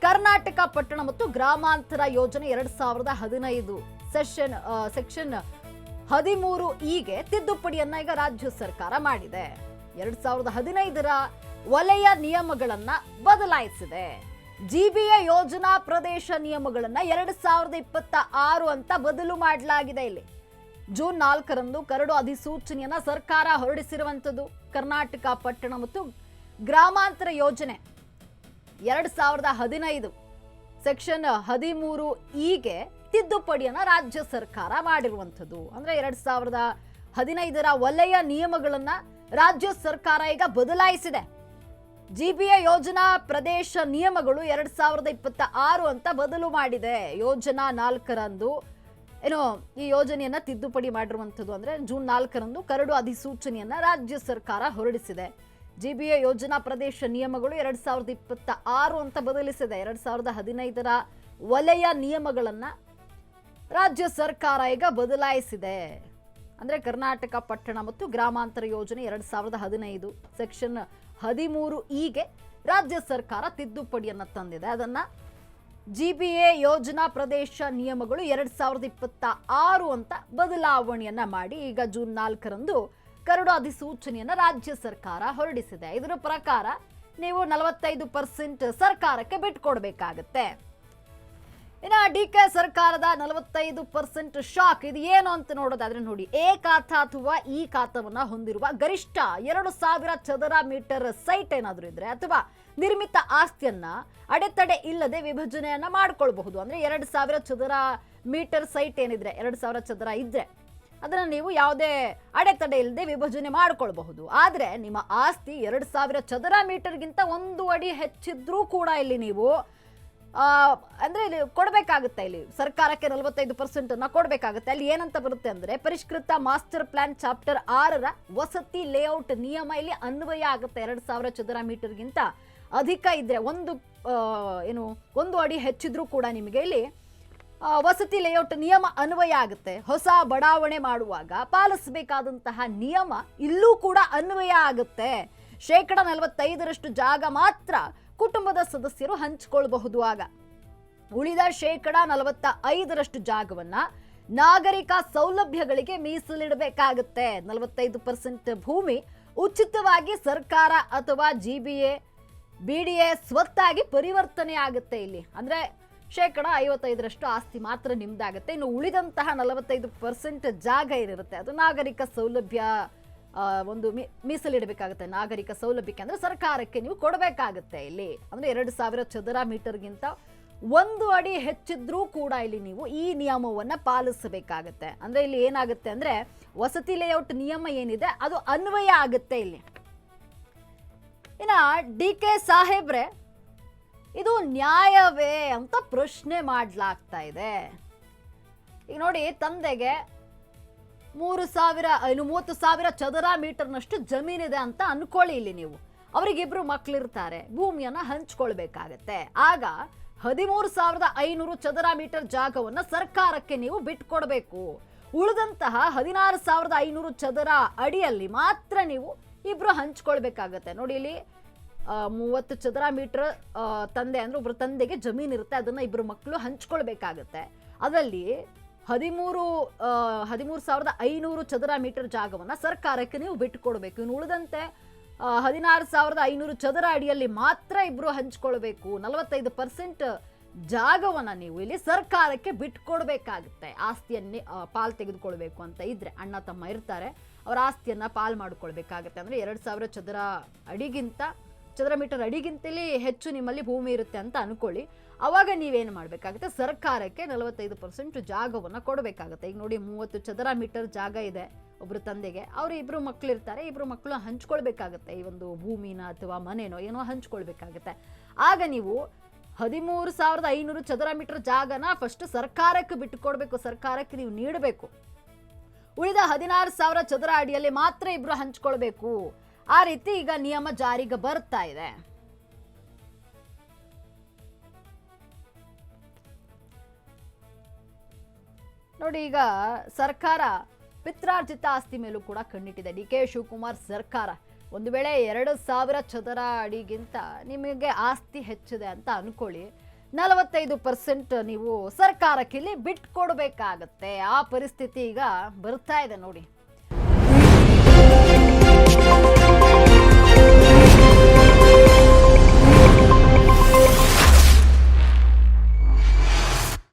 ಕರ್ನಾಟಕ ಪಟ್ಟಣ ಮತ್ತು ಗ್ರಾಮಾಂತರ ಯೋಜನೆ 2015 ಸೆಕ್ಷನ್ 13 ಗೆ ತಿದ್ದುಪಡಿಯನ್ನ ಈಗ ರಾಜ್ಯ ಸರ್ಕಾರ ಮಾಡಿದೆ. 2015ರ ವಲಯ ನಿಯಮಗಳನ್ನ ಬದಲಾಯಿಸಿದೆ. ಜಿಬಿಎ ಯೋಜನಾ ಪ್ರದೇಶ ನಿಯಮಗಳನ್ನ 2026 ಅಂತ ಬದಲು ಮಾಡಲಾಗಿದೆ. ಇಲ್ಲಿ ಜೂನ್ 4ರಂದು ಕರಡು ಅಧಿಸೂಚನೆಯನ್ನ ಸರ್ಕಾರ ಹೊರಡಿಸಿರುವಂತದ್ದು. ಕರ್ನಾಟಕ ಪಟ್ಟಣ ಮತ್ತು ಗ್ರಾಮಾಂತರ ಯೋಜನೆ 2015 ಸೆಕ್ಷನ್ 13 ಗೆ ತಿದ್ದುಪಡಿಯನ್ನ ರಾಜ್ಯ ಸರ್ಕಾರ ಮಾಡಿರುವಂಥದ್ದು. ಅಂದ್ರೆ 2015ರ ವಲಯ ನಿಯಮಗಳನ್ನ ರಾಜ್ಯ ಸರ್ಕಾರ ಈಗ ಬದಲಾಯಿಸಿದೆ. ಜಿಬಿಎ ಯೋಜನಾ ಪ್ರದೇಶ ನಿಯಮಗಳು 2026 ಅಂತ ಬದಲು ಮಾಡಿದೆ. ಯೋಜನಾ 4ರಂದು ಈ ಯೋಜನೆಯನ್ನ ತಿದ್ದುಪಡಿ ಮಾಡಿರುವಂಥದ್ದು. ಅಂದ್ರೆ ಜೂನ್ 4ರಂದು ಕರಡು ಅಧಿಸೂಚನೆಯನ್ನ ರಾಜ್ಯ ಸರ್ಕಾರ ಹೊರಡಿಸಿದೆ. ಜಿಬಿಎ ಯೋಜನಾ ಪ್ರದೇಶ ನಿಯಮಗಳು 2026 ಅಂತ ಬದಲಿಸಿದೆ. 2015ರ ವಲಯ ನಿಯಮಗಳನ್ನ ರಾಜ್ಯ ಸರ್ಕಾರ ಈಗ ಬದಲಾಯಿಸಿದೆ. ಅಂದ್ರೆ ಕರ್ನಾಟಕ ಪಟ್ಟಣ ಮತ್ತು ಗ್ರಾಮಾಂತರ ಯೋಜನೆ 2015 ಸೆಕ್ಷನ್ 13 ಗೆ ರಾಜ್ಯ ಸರ್ಕಾರ ತಿದ್ದುಪಡಿಯನ್ನ ತಂದಿದೆ. ಅದನ್ನ ಜಿಬಿಎ ಯೋಜನಾ ಪ್ರದೇಶ ನಿಯಮಗಳು 2026 ಅಂತ ಬದಲಾವಣೆಯನ್ನ ಮಾಡಿ ಈಗ ಜೂನ್ 4ರಂದು ಕರಡು ಅಧಿಸೂಚನೆಯನ್ನ ರಾಜ್ಯ ಸರ್ಕಾರ ಹೊರಡಿಸಿದೆ. ಇದರ ಪ್ರಕಾರ ನೀವು 45% ಸರ್ಕಾರಕ್ಕೆ ಬಿಟ್ಕೊಡ್ಬೇಕಾಗತ್ತೆ. ಇನ್ನು ಡಿಕೆ ಸರ್ಕಾರದ 45% ಶಾಕ್ ಇದು ಏನು ಅಂತ ನೋಡೋದಾದ್ರೆ ನೋಡಿ, ಎ ಖಾತಾ ಅಥವಾ ಈ ಖಾತಾವನ್ನ ಹೊಂದಿರುವ ಗರಿಷ್ಠ 2000 ಚದರ ಮೀಟರ್ ಸೈಟ್ ಏನಾದರೂ ಇದ್ರೆ ಅಥವಾ ನಿರ್ಮಿತ ಆಸ್ತಿಯನ್ನ ಅಡೆತಡೆ ಇಲ್ಲದೆ ವಿಭಜನೆಯನ್ನ ಮಾಡ್ಕೊಳ್ಬಹುದು. ಅಂದ್ರೆ 2000 ಚದರ ಮೀಟರ್ ಸೈಟ್ ಏನಿದ್ರೆ 2000 ಚದರ ಇದ್ರೆ ಅದನ್ನ ನೀವು ಯಾವುದೇ ಅಡೆತಡೆ ಇಲ್ಲದೆ ವಿಭಜನೆ ಮಾಡ್ಕೊಳ್ಬಹುದು. ಆದ್ರೆ ನಿಮ್ಮ ಆಸ್ತಿ 2000 ಚದರ ಮೀಟರ್ಗಿಂತ 1 ಅಡಿ ಹೆಚ್ಚಿದ್ರೂ ಕೂಡ ಇಲ್ಲಿ ನೀವು ಅಂದ್ರೆ ಇಲ್ಲಿ ಕೊಡಬೇಕಾಗುತ್ತೆ. ಇಲ್ಲಿ ಸರ್ಕಾರಕ್ಕೆ 45% ಅನ್ನ ಕೊಡಬೇಕಾಗುತ್ತೆ. ಅಲ್ಲಿ ಏನಂತ ಬರುತ್ತೆ ಅಂದ್ರೆ ಪರಿಷ್ಕೃತ ಮಾಸ್ಟರ್ ಪ್ಲಾನ್ ಚಾಪ್ಟರ್ 6ರ ವಸತಿ ಲೇಔಟ್ ನಿಯಮ ಇಲ್ಲಿ ಅನ್ವಯ ಆಗುತ್ತೆ. 2000 ಚದರ ಮೀಟರ್ಗಿಂತ ಅಧಿಕ ಇದ್ರೆ 1 ಅಡಿ ಹೆಚ್ಚಿದ್ರೂ ಕೂಡ ನಿಮಗೆ ಇಲ್ಲಿ ವಸತಿ ಲೇಔಟ್ ನಿಯಮ ಅನ್ವಯ ಆಗುತ್ತೆ. ಹೊಸ ಬಡಾವಣೆ ಮಾಡುವಾಗ ಪಾಲಿಸಬೇಕಾದಂತಹ ನಿಯಮ ಇಲ್ಲೂ ಕೂಡ ಅನ್ವಯ ಆಗುತ್ತೆ. 45% ಜಾಗ ಮಾತ್ರ ಕುಟುಂಬದ ಸದಸ್ಯರು ಹಂಚಿಕೊಳ್ಳಬಹುದು. ಆಗ ಉಳಿದ 45% ಜಾಗವನ್ನ ನಾಗರಿಕ ಸೌಲಭ್ಯಗಳಿಗೆ ಮೀಸಲಿಡಬೇಕಾಗುತ್ತೆ. 45% ಭೂಮಿ ಉಚಿತವಾಗಿ ಸರ್ಕಾರ ಅಥವಾ ಬಿಡಿಎ ಸ್ವತ್ತಾಗಿ ಪರಿವರ್ತನೆ ಆಗುತ್ತೆ. ಇಲ್ಲಿ ಅಂದ್ರೆ 55% ಆಸ್ತಿ ಮಾತ್ರ ನಿಮ್ದಾಗುತ್ತೆ. ಇನ್ನು ಉಳಿದಂತಹ 45% ಜಾಗ ಏನಿರುತ್ತೆ ಅದು ನಾಗರಿಕ ಸೌಲಭ್ಯ ಒಂದು ಮೀಸಲಿಡಬೇಕಾಗುತ್ತೆ. ನಾಗರಿಕ ಸೌಲಭ್ಯಕ್ಕೆ ಅಂದ್ರೆ ಸರ್ಕಾರಕ್ಕೆ ನೀವು ಕೊಡಬೇಕಾಗುತ್ತೆ. ಇಲ್ಲಿ ಅಂದ್ರೆ 2000 ಚದರ ಮೀಟರ್ಗಿಂತ 1 ಅಡಿ ಹೆಚ್ಚಿದ್ರೂ ಕೂಡ ಇಲ್ಲಿ ನೀವು ಈ ನಿಯಮವನ್ನ ಪಾಲಿಸಬೇಕಾಗತ್ತೆ. ಅಂದ್ರೆ ಇಲ್ಲಿ ಏನಾಗುತ್ತೆ ಅಂದ್ರೆ ವಸತಿ ಲೇಔಟ್ ನಿಯಮ ಏನಿದೆ ಅದು ಅನ್ವಯ ಆಗುತ್ತೆ. ಇಲ್ಲಿ ಇನ್ನ ಡಿಕೆ ಸಾಹೇಬ್ರೆ ಇದು ನ್ಯಾಯವೇ ಅಂತ ಪ್ರಶ್ನೆ ಮಾಡಲಾಗ್ತಾ ಇದೆ. ಈಗ ನೋಡಿ, ತಂದೆಗೆ 30,000 ಚದರ ಮೀಟರ್ನಷ್ಟು ಜಮೀನಿದೆ ಅಂತ ಅನ್ಕೊಳ್ಳಿ. ಇಲ್ಲಿ ನೀವು ಅವರಿಗಿಬ್ರು ಮಕ್ಕಳಿರ್ತಾರೆ, ಭೂಮಿಯನ್ನ ಹಂಚ್ಕೊಳ್ಬೇಕಾಗತ್ತೆ. ಆಗ 13,500 ಚದರ ಮೀಟರ್ ಜಾಗವನ್ನ ಸರ್ಕಾರಕ್ಕೆ ನೀವು ಬಿಟ್ಕೊಡ್ಬೇಕು. ಉಳಿದಂತಹ 16,500 ಚದರ ಅಡಿಯಲ್ಲಿ ಮಾತ್ರ ನೀವು ಇಬ್ರು ಹಂಚ್ಕೊಳ್ಬೇಕಾಗತ್ತೆ. ನೋಡಿ, ಇಲ್ಲಿ 30 ಚದರ ಮೀಟರ್ ತಂದೆ ಅಂದ್ರೆ ಒಬ್ರು ತಂದೆಗೆ ಜಮೀನ್ ಇರುತ್ತೆ, ಅದನ್ನ ಇಬ್ರು ಮಕ್ಕಳು ಹಂಚ್ಕೊಳ್ಬೇಕಾಗತ್ತೆ. ಅದರಲ್ಲಿ 13,500 ಚದರ ಮೀಟರ್ ಜಾಗವನ್ನ ಸರ್ಕಾರಕ್ಕೆ ನೀವು ಬಿಟ್ಟುಕೊಡ್ಬೇಕು. ಇನ್ನು ಉಳಿದಂತೆ 16,500 ಚದರ ಅಡಿಯಲ್ಲಿ ಮಾತ್ರ ಇಬ್ರು ಹಂಚ್ಕೊಳ್ಬೇಕು. 45% ಜಾಗವನ್ನ ನೀವು ಇಲ್ಲಿ ಸರ್ಕಾರಕ್ಕೆ ಬಿಟ್ಕೊಡ್ಬೇಕಾಗುತ್ತೆ. ಆಸ್ತಿಯನ್ನೇ ಪಾಲ್ ತೆಗೆದುಕೊಳ್ಬೇಕು ಅಂತ ಇದ್ರೆ ಅಣ್ಣ ತಮ್ಮ ಇರ್ತಾರೆ, ಅವರ ಆಸ್ತಿಯನ್ನ ಪಾಲ್ ಮಾಡ್ಕೊಳ್ಬೇಕಾಗತ್ತೆ. ಅಂದ್ರೆ 2000 ಚದರ ಮೀಟರ್ ಅಡಿಗಿಂತಲೇ ಹೆಚ್ಚು ನಿಮ್ಮಲ್ಲಿ ಭೂಮಿ ಇರುತ್ತೆ ಅಂತ ಅನ್ಕೊಳ್ಳಿ. ಅವಾಗ ನೀವೇನು ಮಾಡಬೇಕಾಗುತ್ತೆ, ಸರ್ಕಾರಕ್ಕೆ 45% ಜಾಗವನ್ನ ಕೊಡಬೇಕಾಗುತ್ತೆ. ಈಗ ನೋಡಿ, 30 ಚದರ ಮೀಟರ್ ಜಾಗ ಇದೆ ಒಬ್ರು ತಂದೆಗೆ, ಅವ್ರು ಇಬ್ರು ಮಕ್ಕಳಿರ್ತಾರೆ, ಇಬ್ರು ಮಕ್ಕಳು ಹಂಚ್ಕೊಳ್ಬೇಕಾಗತ್ತೆ. ಈ ಒಂದು ಭೂಮಿನ ಅಥವಾ ಮನೆನೋ ಏನೋ ಹಂಚ್ಕೊಳ್ಬೇಕಾಗತ್ತೆ. ಆಗ ನೀವು 13,500 ಚದರ ಮೀಟರ್ ಜಾಗನ ಫಸ್ಟ್ ಸರ್ಕಾರಕ್ಕೆ ಬಿಟ್ಟುಕೊಡ್ಬೇಕು, ಸರ್ಕಾರಕ್ಕೆ ನೀವು ನೀಡಬೇಕು. ಉಳಿದ 16,000 ಚದರ ಅಡಿಯಲ್ಲಿ ಮಾತ್ರ ಇಬ್ರು ಹಂಚ್ಕೊಳ್ಬೇಕು. ಆ ರೀತಿ ಈಗ ನಿಯಮ ಜಾರಿಗೆ ಬರ್ತಾ ಇದೆ. ನೋಡಿ, ಈಗ ಸರ್ಕಾರ ಪಿತ್ರಾರ್ಜಿತ ಆಸ್ತಿ ಮೇಲೂ ಕೂಡ ಕಣ್ಣಿಟ್ಟಿದೆ. ಡಿಕೆ ಶಿವಕುಮಾರ್ ಸರ್ಕಾರ ಒಂದು ವೇಳೆ 2,000 ಚದರ ಅಡಿಗಿಂತ ನಿಮಗೆ ಆಸ್ತಿ ಹೆಚ್ಚಿದೆ ಅಂತ ಅನ್ಕೊಳ್ಳಿ, 45% ನೀವು ಸರ್ಕಾರಕ್ಕೆ ಇಲ್ಲಿ ಬಿಟ್ಕೊಡ್ಬೇಕಾಗತ್ತೆ. ಆ ಪರಿಸ್ಥಿತಿ ಈಗ ಬರ್ತಾ ಇದೆ ನೋಡಿ.